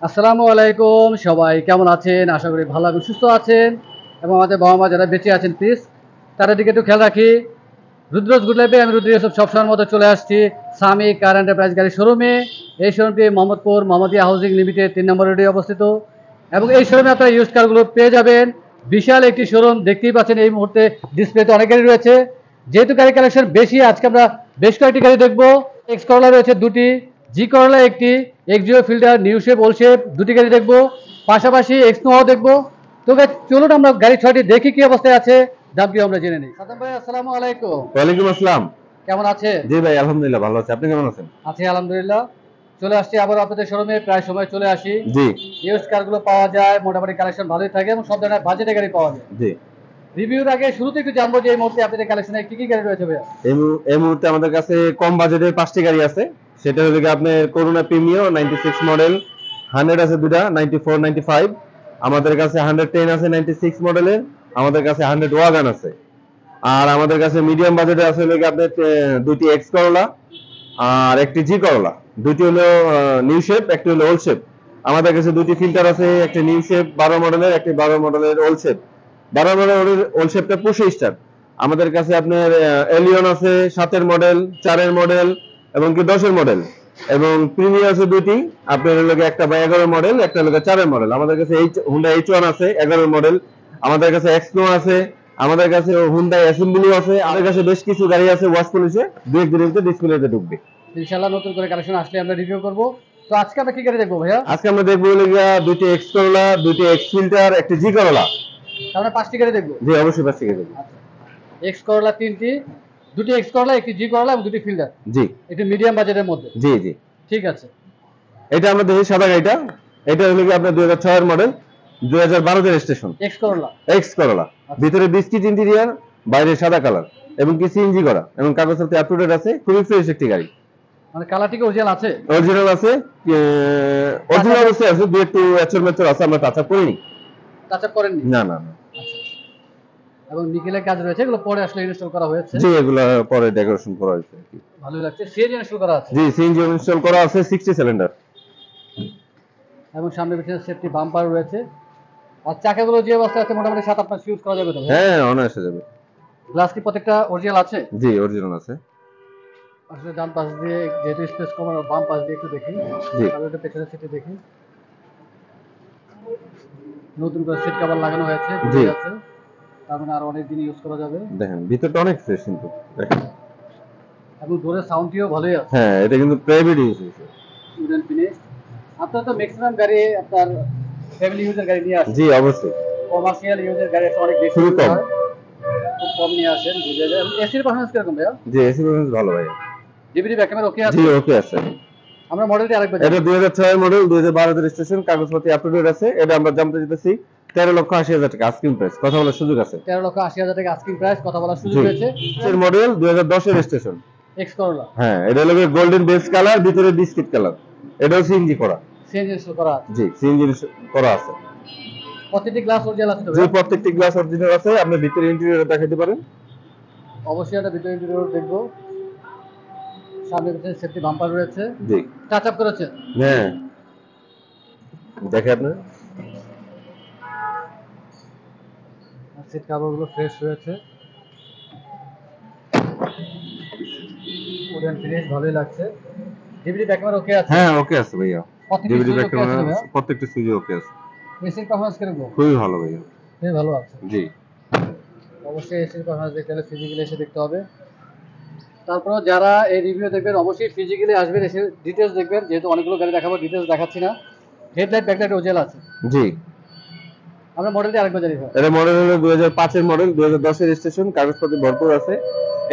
আসসালামু আলাইকুম, সবাই কেমন আছেন? আশা করি ভালো এবং সুস্থ আছেন এবং আমাদের বাবা মা যারা বেঁচে আছেন প্লিজ তাদের দিকে একটু খেয়াল রাখি। রুদ্রজ গুড লাইফে আমি রুদ্র ইউসুফ সবসময়ের মতো চলে আসছি সামি কার এন্টারপ্রাইজ গাড়ি শোরুমে। এই শোরুমটি মোহাম্মদপুর মোহাম্মদিয়া হাউজিং লিমিটেড 3 নম্বর রোডে অবস্থিত এবং এই শোরুমে আপনারা ইউজ কারগুলো পেয়ে যাবেন। বিশাল একটি শোরুম দেখতেই পাচ্ছেন, এই মুহূর্তে ডিসপ্লেতে অনেক গাড়ি রয়েছে। যেহেতু গাড়ি কালেকশন বেশি, আজকে আমরা বেশ কয়েকটি গাড়ি দেখবো। এক্স করলা রয়েছে দুটি, জি করলা একটি, Axio filter, new shape, old shape দুটি গাড়ি দেখবো, পাশাপাশি এক্স নোয়াও দেখবো। তো চলুন আমরা গাড়ি ছয়টি দেখি কি অবস্থায় আছে, দামটি আমরা জেনে নিই। সাদাম ভাই, আসসালামু আলাইকুম। ওয়ালাইকুম আসসালাম। কেমন আছে? জি ভাই, আলহামদুলিল্লাহ ভালো আছি। আপনি কেমন আছেন? আছি আলহামদুলিল্লাহ। চলে আসছি আবার আপনাদের শোরুমে, প্রায় সময় চলে আসি। জি ইউজ কারগুলো পাওয়া যায়, মোটামুটি কালেকশন ভালোই থাকে এবং সব ধরনের বাজেটের গাড়ি পাওয়া যায়। জি রিভিউর আগে শুরুতে একটু জানবো যে এই মুহূর্তে আপনাদের কালেকশনে কি কি গাড়ি রয়েছে ভাইয়া? এই মুহূর্তে আমাদের কাছে কম বাজেটের 5টি গাড়ি আছে। সেটা হলো কি আপনার করোনা প্রিমিও 96 মডেল, 100 আছে দুটা, 94 95। আমাদের কাছে 110 আছে 96 মডেলের। আমাদের কাছে 100 ওয়াগন আছে। আর আমাদের কাছে মিডিয়াম বাজেটে আছে হলো কি আপনার দুটি এক্স করলা আর একটি জি করলা। দুটি হলো নিউ শেপ, একটি হলো ওল্ড শেপ। আমাদের কাছে দুটি ফিল্টার আছে, একটা নিউ শেপ 12 মডেলের, একটি 12 মডেলের ওল্ড শেপ। 12 মডেলের ওল্ড শেপটা 25 স্টার। আমাদের কাছে আপনার এলিয়ন আছে 7-এর মডেল, 4-এর মডেল এবং কি 10-এর মডেল। এবং প্রিমিয়ার আছে দুটি, আপনার হলো একটা 11 মডেল, একটা হলো 4-এর মডেল। আমাদের কাছে হুন্ডা H1 আছে 11 মডেল। আমাদের কাছে এক্সনো আছে। আমাদের কাছে হুন্ডা অ্যাসেম্বলি আছে। আমাদের কাছে বেশ কিছু গাড়ি আছে ওয়াশ পলিশে, দু একদিনের ভিতরে ডিসপ্লেতে ঢুকবে। ইনশাআল্লাহ নতুন করে কালেকশন আসলে আমরা রিভিউ করব। তো আজকে আমরা কি গাড়ি দেখবো ভাইয়া? আজকে আমরা দেখবো হলো গিয়া দুটি এক্স করলা, দুটি এক্স ফিল্টার, একটি জি করলা। আমরা 5টি গাড়ি দেখবো। জি অবশ্যই 5টি গাড়ি দেখবো। আচ্ছা, এক্স করলা 3টি, দুটি এক্স করলা, একটি জি করলা এবং দুটি ফিল্টার। জি একটু মিডিয়াম বাজেটের মধ্যে। জি জি ঠিক আছে। এটা আমরা দেখি সাদা গাড়িটা। এটা হলো কি আপনার 2006-এর মডেল, 2012-তে registration. X Corolla. X Corolla, ভিতরে বিস্কিট ইন্টেরিয়ার, বাইরে সাদা কালার এবং কি সিএনজি করা এবং কাগজপত্র আপ টু ডেট আছে। খুবই ফ্রেশ একটি গাড়ি। মানে কালারটি কি অরিজিনাল আছে? অরিজিনাল আছে, অরিজিনাল অবস্থায় আছে, দু একটু এচর মেচর আছে, আমরা টাচ আপ করিনি। টাচ আপ করেননি? না না না। আচ্ছা। এবং নিকেলের কাজ রয়েছে, এগুলো পরে আসলে ইনস্টল করা হয়েছে। জি এগুলো পরে ডেকোরেশন করা হয়েছে। ভালোই লাগছে। সিএনজি ইনস্টল করা আছে? জি সিএনজি ইনস্টল করা আছে, 60 সিলিন্ডার। এবং সামনে পিছনে সেফটি বাম্পার রয়েছে। আর চাকাগুলো যে অবস্থায় আছে মোটামুটি 7-8 মাস ইউজ করা যাবে তো? হ্যাঁ অনায়াসে যাবে। গ্লাস কি প্রত্যেকটা অরিজিনাল আছে? জি অরিজিনাল আছে। আসলে ডান পাশ দিয়ে যেহেতু স্পেস কম, বাম পাশ দিয়ে একটু দেখি। জি আর ওটা পেছনের সিটে দেখি। নতুন করে সিট কভার লাগানো হয়েছে, জি আছে। তার মানে আরো অনেক দিন ইউজ করা যাবে। দেখেন ভিতরটা অনেক ফ্রেশ কিন্তু দেখেন। এবং ডোরের সাউন্ডটিও ভালোই আছে। হ্যাঁ এটা কিন্তু প্রাইভেট ইউজ হয়েছে। Wooden finish. আপনার তো ম্যাক্সিমাম গাড়ি আপনার ফ্যামিলি ইউজের গাড়ি নিয়ে আসেন। জি অবশ্যই। কমার্শিয়াল ইউজের গাড়ি অনেক বেশি খুবই কম। হয়, খুব কম নিয়ে আসেন, বুঝে যায়। এসির পারফরম্যান্স কিরকম ভাইয়া? জি এসি পারফরম্যান্স ভালো ভাই। ডিভিডি ব্যাক ক্যামেরা ওকে আছে? জি ওকে আছে। আমরা মডেলটি আরেকবার এটা 2006 মডেল, 2012 এর রেজিস্ট্রেশন, কাগজপত্র আপ টু ডেট আছে। এটা আমরা জানতে দিতেছি 13,80,000 টাকা আস্কিং প্রাইস, কথা বলার সুযোগ আছে। 13,80,000 টাকা আস্কিং প্রাইস, কথা বলার সুযোগ রয়েছে। এর মডেল 2010 এর রেজিস্ট্রেশন। এক্স করলা। হ্যাঁ এটা হলো গোল্ডেন বেস কালার, ভিতরে বিস্কিট কালার। এটাও সিএনজি করা। সিএনজি ইনস্টল করা আছে? জি সিএনজি করা আছে। প্রত্যেকটি গ্লাস অরিজিনাল আছে তো? জি প্রত্যেকটি গ্লাস অরিজিনাল আছে। আপনি ভিতরে ইন্টেরিয়র দেখাতে পারেন। অবশ্যই এটা ভিতরে ইন্টেরিয়র দেখবো। সামনে পিছনে সেফটি বাম্পার রয়েছে। জি টাচ আপ করেছে? হ্যাঁ দেখে আপনার সিট কভারগুলো ফ্রেশ রয়েছে। উডেন ফিনিশ ভালোই লাগছে। ডিভিডি ব্যাক ক্যামেরা ওকে আছে? হ্যাঁ ওকে আছে ভাইয়া। প্রত্যেকটি ডিভিডি সুইচ ব্যাক ওকে আছে ক্যামেরা ভাইয়া? প্রত্যেকটি সুইচ ওকে আছে। এসির পারফরম্যান্স কিরকম? খুবই ভালো ভাইয়া। খুবই ভালো আছে। জি অবশ্যই এসির পারফরম্যান্স দেখতে হলে ফিজিক্যালি এসে দেখতে হবে। তারপর যারা এই রিভিউ দেখবেন অবশ্যই ফিজিক্যালি আসবেন, এসে ডিটেলস দেখবেন। যেহেতু অনেকগুলো গাড়ি দেখাবো, ডিটেলস দেখাচ্ছি না। হেডলাইট ব্যাকলাইট ওজেল আছে। জি আমরা মডেলটি আরেকবার জানি ভাই। এটা মডেল হলো 2005 এর মডেল, 2010 এর রেজিস্ট্রেশন, কাগজপত্র ভরপুর আছে।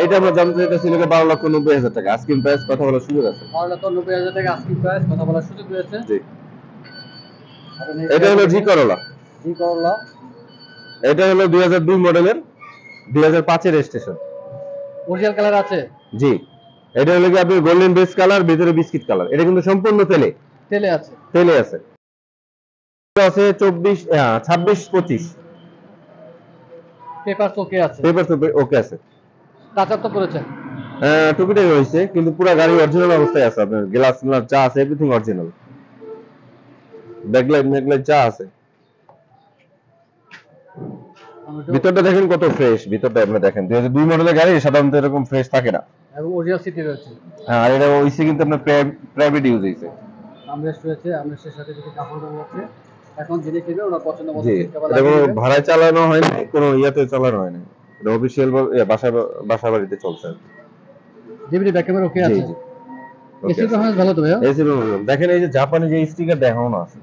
এটা আমরা জানতে চাইতেছি 12,90,000 টাকা আস্কিং প্রাইস, কথা বলার সুযোগ আছে। 12,90,000 টাকা আস্কিং প্রাইস, কথা বলার সুযোগ রয়েছে। জি এটা হলো জি করলা। জি করলা। এটা হলো 2002 মডেলের, 2005 এর রেজিস্ট্রেশন। অরিজিনাল কালার আছে? জি এটা হলো কি আপনি গোল্ডেন বেস কালার, ভিতরে বিস্কিট কালার। এটা কিন্তু সম্পূর্ণ তেলে তেলে আছে? তেলে আছে। এটা আছে 26 25। পেপার ওকে আছে? পেপার তো ওকে আছে। টাচ আপ তো করেছেন? টুকিটাই হয়েছে কিন্তু পুরো গাড়ি অরিজিনাল অবস্থায় আছে। আপনার গ্লাস গ্লাস যা আছে এভরিথিং অরিজিনাল। ব্যাকলাইট ম্যাকলাইট যা আছে। আমরা একটু- ভিতরটা দেখেন কত ফ্রেশ, ভিতরটা আপনি দেখেন 2002 মডেলের গাড়ি সাধারণত এরকম ফ্রেশ থাকে না। এবং অরিজিনাল সিটি রয়েছে, হ্যাঁ, আর এটা ওইসি কিন্তু আপনার প্রাইভেট ইউজ হইছে। আমরেস্ট রয়েছে, আমরেস্টের সাথে যদি কাপড় দেওয়া আছে। এখন যিনি কিনবে ওনার পছন্দ মতো জি, সিট কভার এটা লাগিয়ে কোনো দেবেন। ভাড়ায় চালানো হয় না, কোনো ইয়াতে চালানো হয় না, এটা অফিসিয়াল বাসা বাড়িতে চলছে। ডিভিডি ব্যাক ক্যামেরা ওকে জি আছে। জি, এসি পারফরম্যান্স ভালো তো ভাইয়া? এসি দেখেন, এই যে জাপানি যে স্টিকার দেখানো আছে,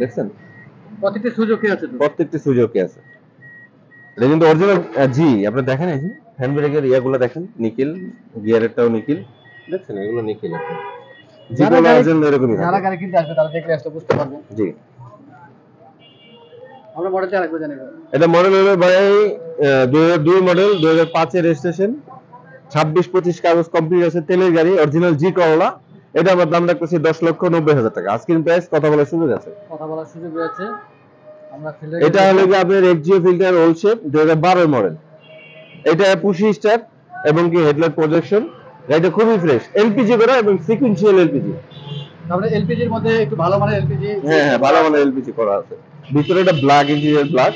দেখছেন? প্রত্যেকটি সুযোগ কি আছে তো? প্রত্যেকটি সুযোগই আছে। এটা কিন্তু অরিজিনাল। জি, আপনি দেখেন এই যে হ্যান্ড ব্রেকের ইয়াগুলো দেখেন, নিকেল, গিয়ারেরটাও নিকেল, দেখছেন এগুলো নিকেল আছে। যারা যেগুলো গাড়ি অরিজিনাল এরকমই যারা থাকে। গাড়ি কিনতে আসবে তারা দেখলে আসলে বুঝতে পারবে। জি, আমরা মডেলটা আরেকবার জানি। এটা মডেল হলো ভাই 2002 মডেল, 2005 এর রেজিস্ট্রেশন, 26-25 কাগজ কমপ্লিট আছে, তেলের গাড়ি, অরিজিনাল জি করলা। এটা আমার দাম রাখতেছি 10,90,000 টাকা। আজকের প্রাইস কথা বলার সুযোগ আছে। কথা বলার সুযোগ রয়েছে। আমরা ফিল্ডার এটা হলো কি আপনার Axio filter old shape 2012 model. এটা পুশি স্টার্ট এবং কি হেডলাইট প্রজেকশন। এটা খুবই ফ্রেশ, এলপিজি করা এবং সিকুয়েন্সিয়াল এলপিজি। তারপরে এলপিজির মধ্যে একটু ভালো মানের এলপিজি। হ্যাঁ হ্যাঁ, ভালো মানের এলপিজি করা আছে। ভিতরে এটা black, interior black.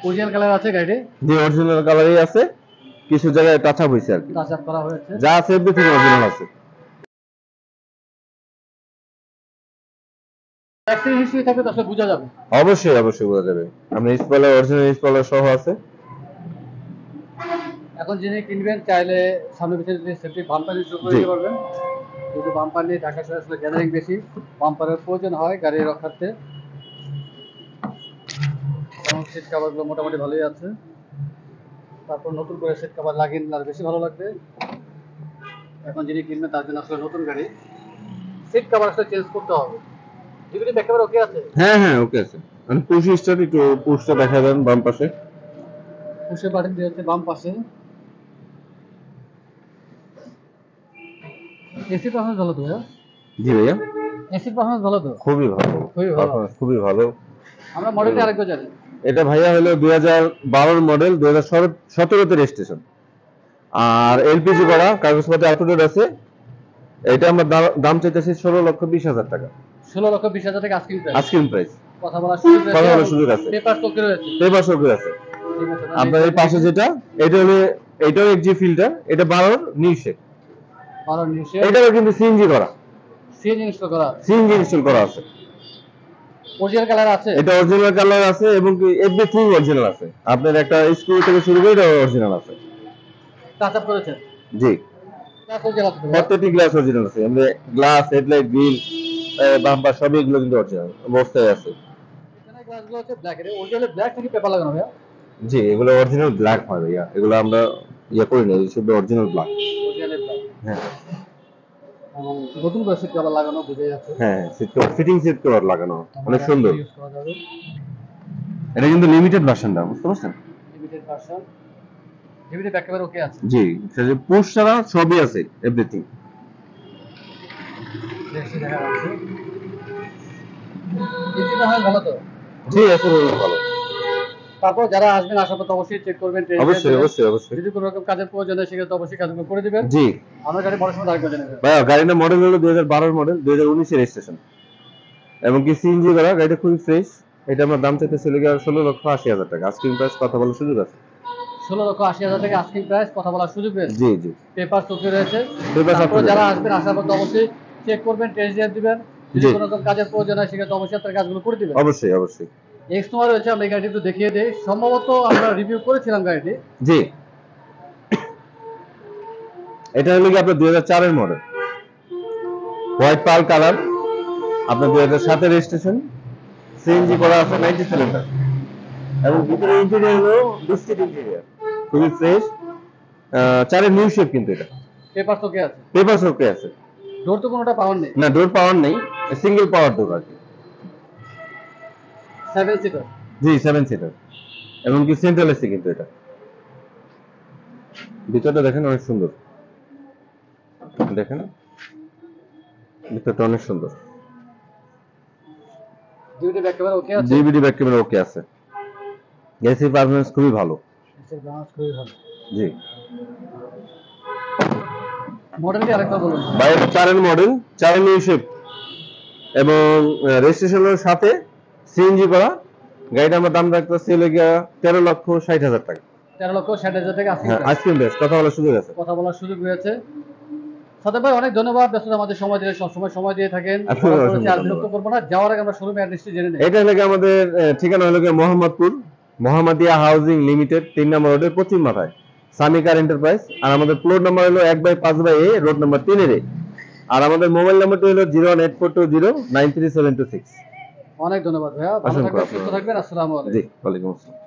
Original colour আছে গাড়ি, যে অরিজিনাল কালারই আছে, কিছু জায়গায় টাচ আপ হয়েছে আর কি। টাচ আপ করা হয়েছে। যা আছে এভরিথিং অরিজিনাল আছে। অ্যাক্সিডেন্ট হিস্ট্রি থাকলে তো আসলে বোঝা যাবে। অবশ্যই অবশ্যই বোঝা যাবে। আপনি স্পয়লার, অরিজিনাল স্পয়লার সহ আছে। এখন যিনি কিনবেন চাইলে সামনে পিছনে যদি সেফটি বাম্পার ইনস্টল করে জি। দিতে পারবেন। যেহেতু বাম্পার নিয়ে ঢাকা শহরে আসলে গ্যাদারিং বেশি, বাম্পারের প্রয়োজন হয় গাড়ি রক্ষার্থে। এবং সিট কাভারগুলো মোটামুটি ভালোই আছে। তারপর নতুন করে সিট কাভার লাগিয়ে নিলে আর বেশি ভালো লাগবে। এখন যিনি কিনবেন তার জন্য আসলে নতুন গাড়ি, সিট কাভার আসলে চেঞ্জ করতে হবে। ডিভিডি ব্যাক ক্যামেরা ওকে আছে? হ্যাঁ হ্যাঁ, ওকে আছে। আমি পুশ স্টার্ট, একটু পুশটা দেখা দেন বাম পাশে। পুশে বাটন দিয়ে হচ্ছে বাম পাশে। এসি পারফরমেন্স ভালো তো ভাইয়া? জি ভাইয়া, এসি পারফরমেন্স ভালো তো? খুবই ভালো, খুবই ভালো। পারফরম্যান্স খুবই ভালো। আমরা মডেলটা আরেকবার জানি। এটা ভাইয়া হলো 2012 মডেল, 2017 তে রেজিস্ট্রেশন। আর এলপিজি করা, কাগজপত্র আপ টু ডেট আছে। এটা আমরা দাম চাইতেছি 16,20,000 টাকা। 16,20,000 টাকা আস্কিং প্রাইস। Asking price. কথা বলার সুযোগ রয়েছে। কথা বলার সুযোগ আছে। পেপার তোকে রয়েছে। পেপার সরকার আছে। ঠিক আছে, আপনার এই পাশে যেটা, এটা হলো, এটাও এক্সজি ফিল্টার, এটা 12 নিউ শেপ। ভালো নিউজে এটাও কিন্তু সিএনজি করা, সিএনজি ইনস্টল করা। সিএনজি ইনস্টল করা আছে। অরিজিনাল কালার আছে। এটা অরিজিনাল কালার আছে এবং কি এভরিথিং অরিজিনাল আছে। আপনার একটা স্ক্রু থেকে শুরু করে এটা অরিজিনাল আছে। টাচ আপ করেছেন। জি, গ্লাস অরিজিনাল আছে তো ভাইয়া? প্রত্যেকটি গ্লাস অরিজিনাল আছে। আমরা গ্লাস, হেডলাইট, গ্রিল, বাম্পার সবই এগুলো কিন্তু অরিজিনাল অবস্থায় আছে। এখানে গ্লাসগুলো হচ্ছে ব্ল্যাক, এর অরিজিনাল ব্ল্যাক নাকি পেপার লাগানো ভাইয়া? জি, এগুলো অরিজিনাল ব্ল্যাক হয় ভাইয়া, এগুলো আমরা করি না, এই শুধু অরিজিনাল ব্ল্যাক। Original black. হ্যাঁ এবং নতুন করে সিট কভার লাগানো বোঝা যাচ্ছে। হ্যাঁ, seat cover, fitting seat cover লাগানো, অনেক সুন্দর। ইউজ করা যাবে। এটা কিন্তু লিমিটেড ভার্সনটা, বুঝতে পারছেন? Limited version. DVD back camera okay আছে। জি, সেটা পুশ ছাড়া সবই আছে, এভরিথিং। দেখছি দেখা যাচ্ছে। এসিটা হয় ভালো তো? জি, এখন ভালো। তারপর যারা আসবেন আসার পর অবশ্যই চেক করবেন, টেস্ট অবশ্যই অবশ্যই অবশ্যই। যদি কোনো রকম কাজের প্রয়োজন হয় সেক্ষেত্রে অবশ্যই কাজগুলো করে দিবেন। জি আমার গাড়ি বড় সময় আরেকবার জানাবেন। ভাইয়া, গাড়িটার মডেল হলো 2012 মডেল, 2019 এর রেজিস্ট্রেশন এবং কি সিএনজি করা। গাড়িটা খুবই ফ্রেশ। এটা আমার দাম চাইতে ছিল 16,80,000 টাকা। আস্কিং প্রাইস কথা বলার সুযোগ আছে। 16,80,000 টাকা আস্কিং প্রাইস, কথা বলার সুযোগ রয়েছে। জি জি, পেপার চোখে রয়েছে। পেপার তারপর চোখে যারা রয়েছে। আসবেন আসার পর অবশ্যই চেক করবেন, টেস্ট ড্রাইভ দিবেন। যদি জি। কোনো রকম কাজের প্রয়োজন হয় সেক্ষেত্রে অবশ্যই আপনার কাজগুলো করে দিবেন। অবশ্যই অবশ্যই। এক্স নোয়া রয়েছে, আমরা এই গাড়িটি একটু দেখিয়ে দিই। সম্ভবত আমরা রিভিউ করেছিলাম গাড়িটি। জি, এটা হলো কি আপনার 2004 এর মডেল, হোয়াইট পার্ল কালার, আপনার 2007 এর রেজিস্ট্রেশন, সিএনজি করা আছে 90 সিলিন্ডার এবং ভিতরে ইন্টেরিয়র হলো বিস্কিট ইন্টেরিয়র, খুবই ফ্রেশ। চারের নিউ শেপ কিন্তু এটা। পেপার চোখে আছে। পেপার সরকে আছে। ডোর তো কোনোটা পাওয়ার নেই। না, ডোর পাওয়ার নেই, সিঙ্গেল পাওয়ার ডোর আর কি। 7 সিটার। জি, 7 সিটার এবং কি সেন্ট্রাল এসি কিন্তু এটা। ভিতরটা দেখেন, অনেক সুন্দর। দেখেন ভিতরটা অনেক সুন্দর। ডিভিডি ব্যাক ক্যামেরা ওকে আছে। ডিভিডি ব্যাক ক্যামেরা ওকে আছে। এসি পারফরম্যান্স খুবই ভালো। এসের ব্যালেন্স খুবই ভালো। জি মডেলটি আরেকবার বলুন। ভাই, এটা 4 এর মডেল, 4 নিউ শেপ। এবং রেজিস্ট্রেশনের সাথে সিএনজি করা। গাড়িটা আমার দাম রাখতেছি হলো গিয়া 13,60,000 টাকা। 13,60,000 টাকা আজকে হ্যাঁ, আইসক্রিম বেস, কথা বলার সুযোগ আছে। কথা বলার সুযোগ রয়েছে। সাদেক ভাই অনেক ধন্যবাদ, ব্যস্ততা আমাদের সময় দিলে সবসময় সময় দিয়ে থাকেন। আপনাকে আর অসংখ্য বিরক্ত ধন্যবাদ। করবো না, যাওয়ার আগে আমরা শোরুমে অ্যাড্রেসটি জেনে নেই। এটা হলো গিয়ে আমাদের ঠিকানা হলো গিয়ে মোহাম্মদপুর, মোহাম্মদিয়া হাউজিং লিমিটেড 3 নম্বর রোডের পশ্চিম মাথায়, সামি কার এন্টারপ্রাইজ। আর আমাদের প্লট নাম্বার হলো 1/5/A, রোড নাম্বার 3 এ। আর আমাদের মোবাইল নাম্বারটি হলো 01842093726। অনেক ধন্যবাদ ভাইয়া, ভালো অসংখ্য থাকবেন, সুস্থ আপনার। থাকবেন। আসসালামু আলাইকুম। জি, ওয়ালাইকুম আসসালাম।